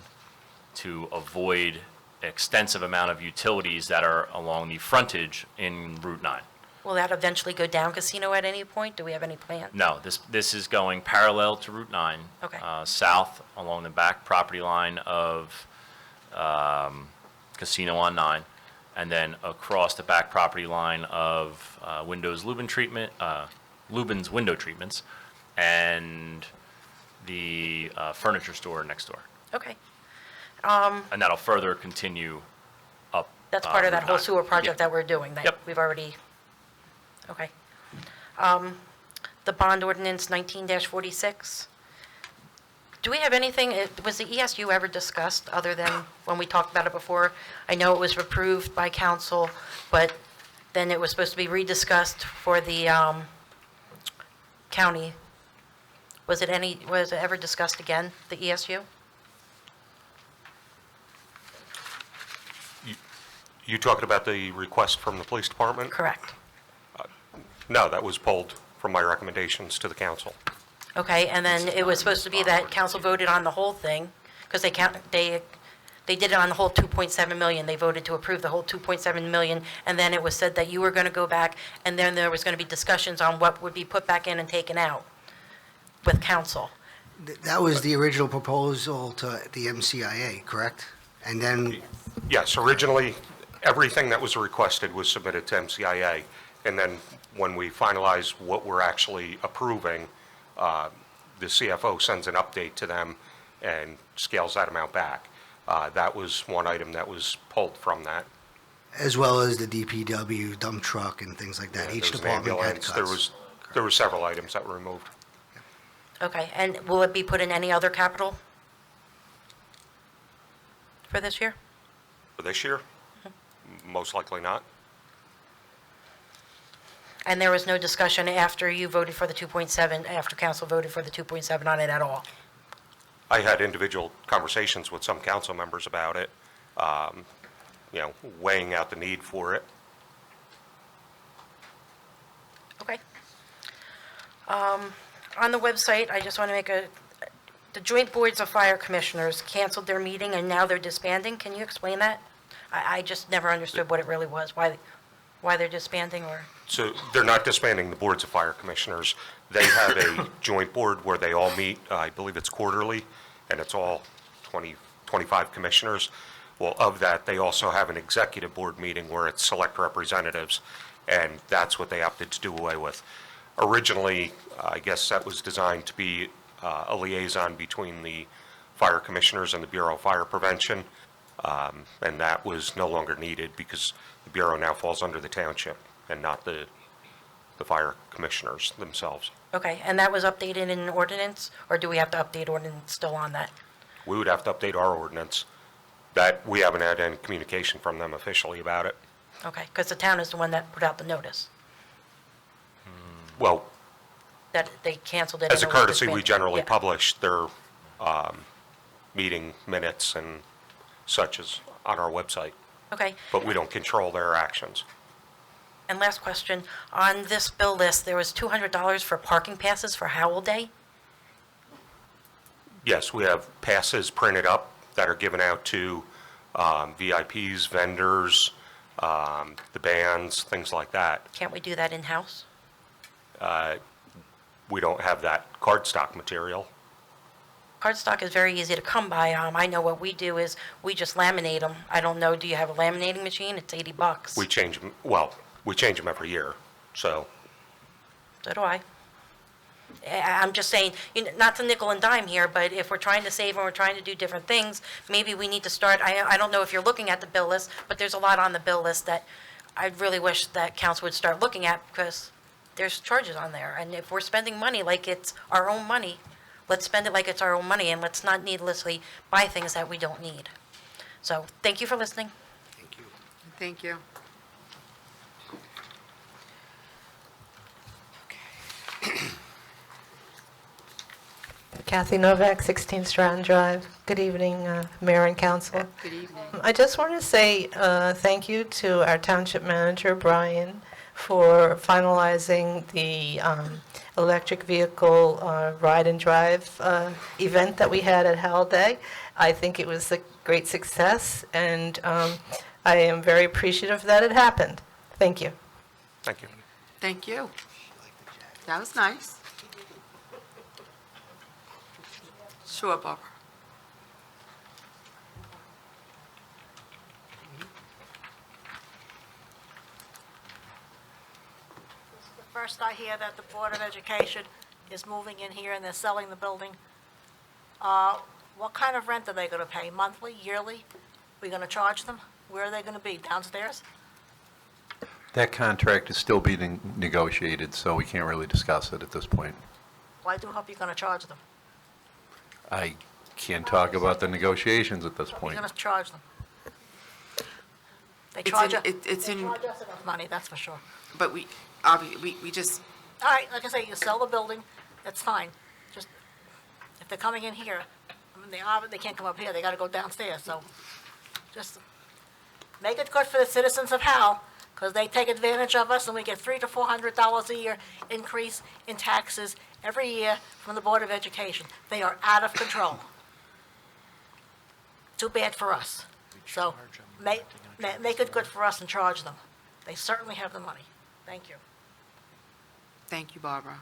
to avoid extensive amount of utilities that are along the frontage in Route 9. Will that eventually go down Casino at any point? Do we have any plan? No, this is going parallel to Route 9. Okay. South along the back property line of Casino on 9, and then across the back property line of Lubin's window treatments, and the furniture store next door. Okay. And that'll further continue up. That's part of that Route whole 9. sewer project Yeah. that we're doing, that Yep. we've already, okay. The bond ordinance 19-46. Do we have anything, was the ESU ever discussed, other than when we talked about it before? I know it was approved by council, but then it was supposed to be rediscussed for the county. Was it ever discussed again, the ESU? You talking about the request from the police department? Correct. No, that was pulled from my recommendations to the council. Okay, and then it was supposed to be that council voted on the whole thing, because they did it on the whole 2.7 million. They voted to approve the whole 2.7 million, and then it was said that you were going to go back, and then there was going to be discussions on what would be put back in and taken out with council. That was the original proposal to the MCIA, correct? And then, Yes, originally, everything that was requested was submitted to MCIA, and then when we finalize what we're actually approving, the CFO sends an update to them and scales that amount back. That was one item that was pulled from that. as well as the DPW dump truck and things like that. Each There was an department had ambulance. cuts. There were several items that were removed. Okay, and will it be put in any other capital for this year? For this year, most likely not. And there was no discussion after you voted for the 2.7, after council voted for the 2.7 on it at all? I had individual conversations with some council members about it, weighing out the need for it. Okay. On the website, I just want to make the joint boards of fire commissioners canceled their meeting and now they're disbanding. Can you explain that? I just never understood what it really was, why they're disbanding or? So they're not disbanding the boards of fire commissioners. They have a joint board where they all meet, I believe it's quarterly, and it's all 25 commissioners. Well, of that, they also have an executive board meeting where it's select representatives, and that's what they opted to do away with. Originally, I guess that was designed to be a liaison between the fire commissioners and the Bureau of Fire Prevention, and that was no longer needed because the Bureau now falls under the township and not the fire commissioners themselves. Okay, and that was updated in an ordinance, or do we have to update ordinance still on that? We would have to update our ordinance. That, we haven't had any communication from them officially about it. Okay, because the town is the one that put out the notice, Well, that they canceled it. as a and it was courtesy, we disbanded. generally Yeah. publish their meeting minutes and such as on our website, Okay, but we don't control their actions. and last question, on this bill list, there was $200 for parking passes for Howell Day? Yes, we have passes printed up that are given out to VIPs, vendors, the bands, things like that. Can't we do that in-house? We don't have that cardstock material. Cardstock is very easy to come by. I know what we do is we just laminate them. I don't know, do you have a laminating machine? It's $80. We change them, we change them every year, so. So do I. I'm just saying, not to nickel and dime here, but if we're trying to save and we're trying to do different things, maybe we need to start, I don't know if you're looking at the bill list, but there's a lot on the bill list that I really wish that council would start looking at because there's charges on there. And if we're spending money like it's our own money, let's spend it like it's our own money and let's not needlessly buy things that we don't need. So, thank you for listening. Thank you. Kathy Novak, 16 Stratton Drive. Good evening, Mayor and Council. Good evening. I just want to say thank you to our Township Manager, Brian, for finalizing the electric vehicle ride and drive event that we had at Howell Day. I think it was a great success, and I am very appreciative that it happened. Thank you. Thank you. Thank you. That was nice. Sure, Barbara. The first I hear that the Board of Education is moving in here and they're selling the building. What kind of rent are they gonna pay? Monthly, yearly? We gonna charge them? Where are they gonna be? Downstairs? That contract is still being negotiated, so we can't really discuss it at this point. Well, I do hope you're gonna charge them. I can't talk about the negotiations at this You're point. gonna charge them. They It's charge in- us, it's they in- charge us enough money, that's for sure. But we just, All right, like I say, you sell the building, that's fine. Just, if they're coming in here, I mean, they can't come up here, they gotta go downstairs, so just make it good for the citizens of Howell, because they take advantage of us, and we get $300 to $400 a year increase in taxes every year from the Board of Education. They are out of control. Too bad for us. So, make it good for us and charge them. They certainly have the money. Thank you. thank you, Barbara.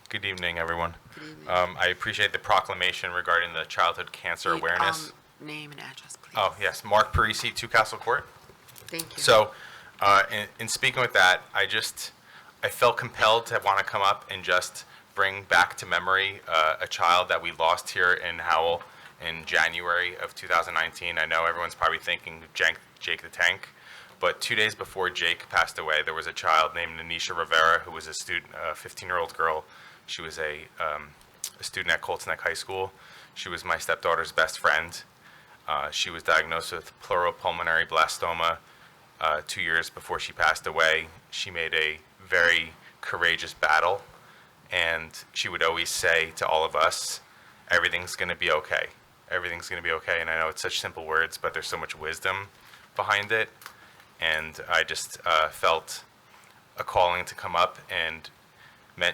Good evening, everyone. I appreciate the proclamation regarding the childhood cancer awareness. Name and address, please. Oh, yes, Mark Parisi, 2 Castle Court. Thank you. So, in speaking with that, I felt compelled to want to come up and just bring back to memory a child that we lost here in Howell in January of 2019. I know everyone's probably thinking of Jake the Tank, but 2 days before Jake passed away, there was a child named Anisha Rivera who was a student, a 15-year-old girl. She was a student at Colts Neck High School. She was my stepdaughter's best friend. She was diagnosed with pleuropulmonary blastoma 2 years before she passed away. She made a very courageous battle, and she would always say to all of us, everything's going to be okay. Everything's going to be okay. And I know it's such simple words, but there's so much wisdom behind it. And I just felt a calling to come up and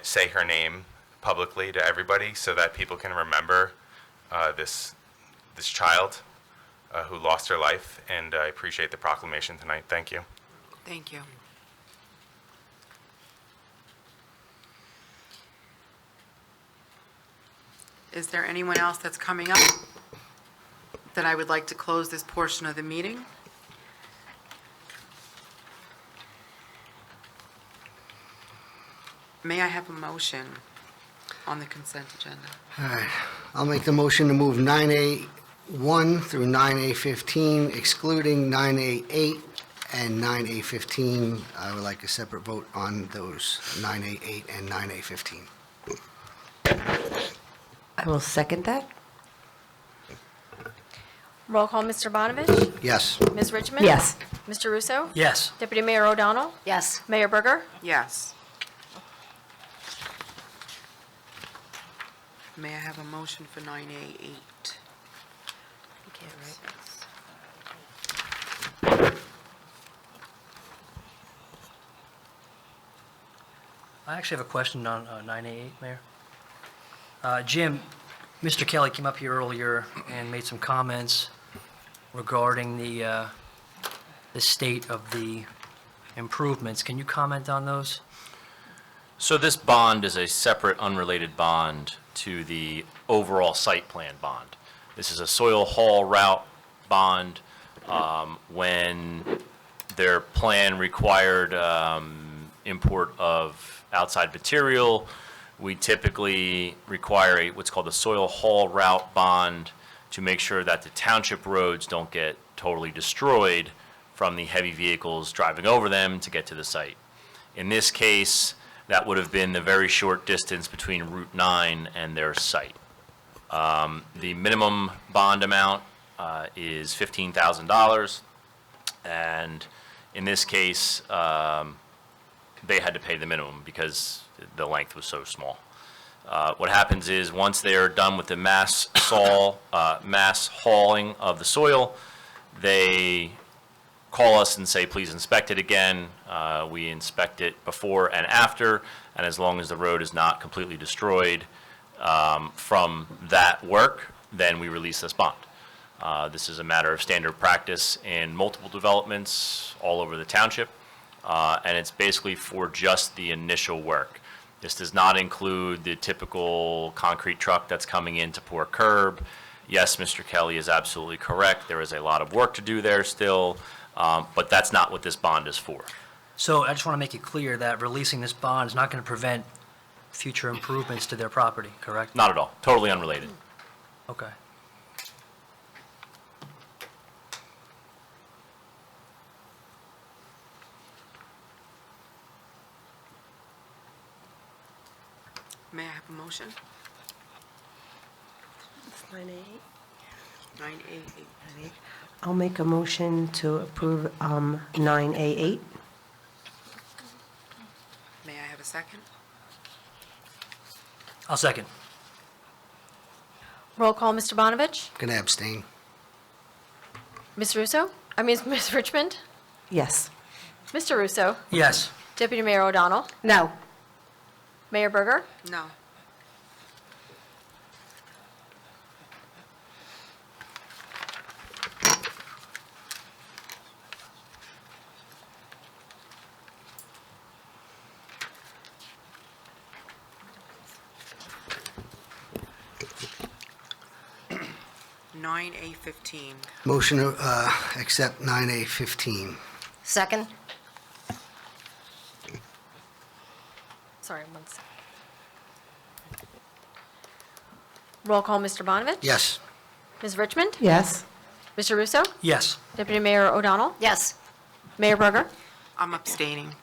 say her name publicly to everybody so that people can remember this child who lost her life. And I appreciate the proclamation tonight. Thank you. Thank you. Is there anyone else that's coming up that I would like to close this portion of the meeting? May I have a motion on the consent agenda? All right, I'll make the motion to move 9A1 through 9A15, excluding 9A8 and 9A15. I would like a separate vote on those 9A8 and 9A15. I will second that. Roll call, Mr. Bonovich? Yes. Ms. Richmond? Yes. Mr. Russo? Yes. Deputy Mayor O'Donnell? Yes. Mayor Berger? Yes. May I have a motion for 9A8? I actually have a question on 9A8, Mayor. Jim, Mr. Kelly came up here earlier and made some comments regarding the state of the improvements. Can you comment on those? So this bond is a separate, unrelated bond to the overall site plan bond. This is a soil haul route bond. When their plan required import of outside material, we typically require what's called a soil haul route bond to make sure that the township roads don't get totally destroyed from the heavy vehicles driving over them to get to the site. In this case, that would have been the very short distance between Route 9 and their site. The minimum bond amount is $15,000, and in this case, they had to pay the minimum because the length was so small. What happens is, once they are done with the mass hauling of the soil, they call us and say, please inspect it again. We inspect it before and after, and as long as the road is not completely destroyed from that work, then we release this bond. This is a matter of standard practice in multiple developments all over the township, and it's basically for just the initial work. This does not include the typical concrete truck that's coming in to pour curb. Yes, Mr. Kelly is absolutely correct. There is a lot of work to do there still, but that's not what this bond is for. So I just want to make it clear that releasing this bond is not going to prevent future improvements to their property, correct? Not at all. Totally unrelated. Okay. May I have a motion? 9A8. I'll make a motion to approve 9A8. May I have a second? I'll second. Roll call, Mr. Bonovich? Gonna abstain. Ms. Russo? Ms. Richmond? Yes. Mr. Russo? Yes. Deputy Mayor O'Donnell? No. Mayor Berger? No. Nine A15. Motion to accept 9A15. Second? Sorry, one second. Roll call, Mr. Bonovich? Yes. Ms. Richmond? Yes. Mr. Russo? Yes. Deputy Mayor O'Donnell? Yes. Mayor Berger? I'm abstaining.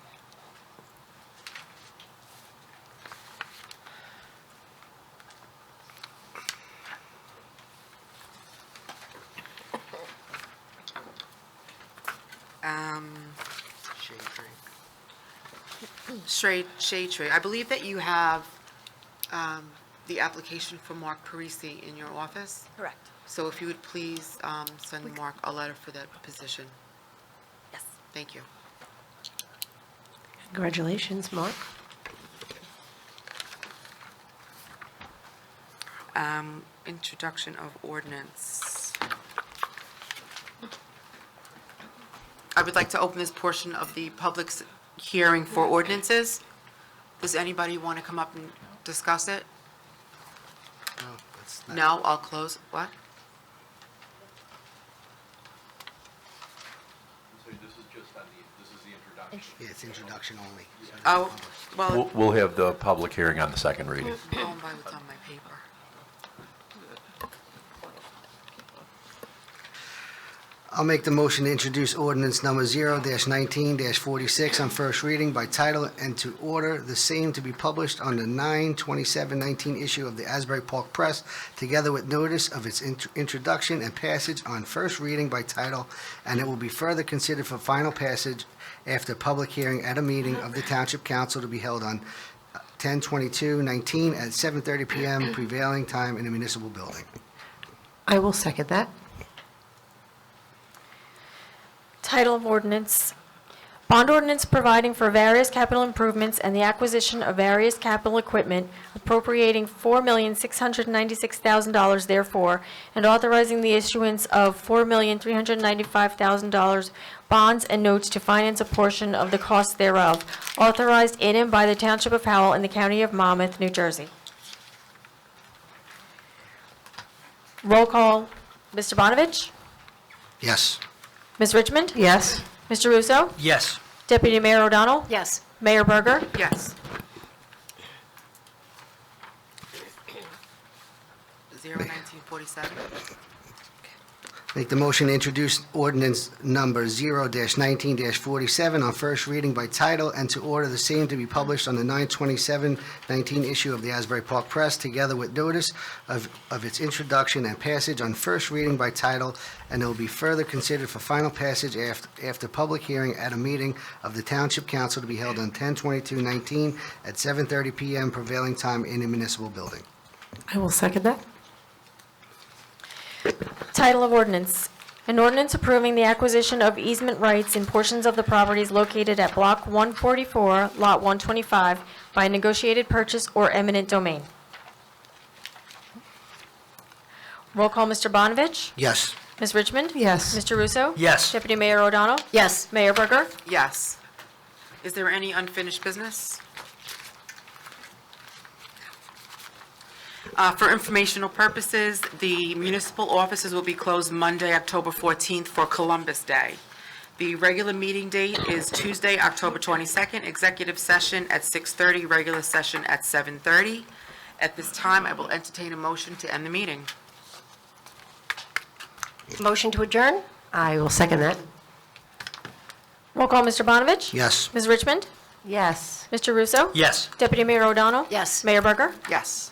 Shade Tree. I believe that you have the application for Mark Parisi in your office. Correct. So if you would please send Mark a letter for that position. Yes. Thank you. Congratulations, Mark. Introduction of ordinance. I would like to open this portion of the public's hearing for ordinances. Does anybody want to come up and discuss it? No, that's not. No, I'll close. What? This is just on this is the introduction. Yeah, it's introduction only. Oh, well, We'll have the public hearing on the second reading. going by what's on my paper. I'll make the motion to introduce ordinance number 0-19-46 on first reading by title and to order the same to be published on the 9/27/19 issue of the Asbury Park Press, together with notice of its introduction and passage on first reading by title, and it will be further considered for final passage after public hearing at a meeting of the Township Council to be held on 10/22/19 at 7:30 PM prevailing time in the municipal building. I will second that. Title of ordinance. Bond ordinance providing for various capital improvements and the acquisition of various capital equipment, appropriating $4,696,000 therefore, and authorizing the issuance of $4,395,000 bonds and notes to finance a portion of the cost thereof, authorized in and by the Township of Howell in the County of Monmouth, New Jersey. Roll call, Mr. Bonovich? Yes. Ms. Richmond? Yes. Mr. Russo? Yes. Deputy Mayor O'Donnell? Yes. Mayor Berger? Yes. 01947. Make the motion to introduce ordinance number 0-19-47 on first reading by title and to order the same to be published on the 9/27/19 issue of the Asbury Park Press, together with notice of its introduction and passage on first reading by title, and it will be further considered for final passage after public hearing at a meeting of the Township Council to be held on 10/22/19 at 7:30 PM prevailing time in the municipal building. I will second that. Title of ordinance. An ordinance approving the acquisition of easement rights in portions of the properties located at Block 144, Lot 125, by negotiated purchase or eminent domain. Roll call, Mr. Bonovich? Yes. Ms. Richmond? Yes. Mr. Russo? Yes. Deputy Mayor O'Donnell? Yes. Mayor Berger? Yes. Is there any unfinished business? For informational purposes, the municipal offices will be closed Monday, October 14th for Columbus Day. The regular meeting date is Tuesday, October 22nd, executive session at 6:30, regular session at 7:30. At this time, I will entertain a motion to end the meeting. Motion to adjourn? I will second that. Roll call, Mr. Bonovich? Yes. Ms. Richmond? Yes. Mr. Russo? Yes. Deputy Mayor O'Donnell? Yes. Mayor Berger? Yes.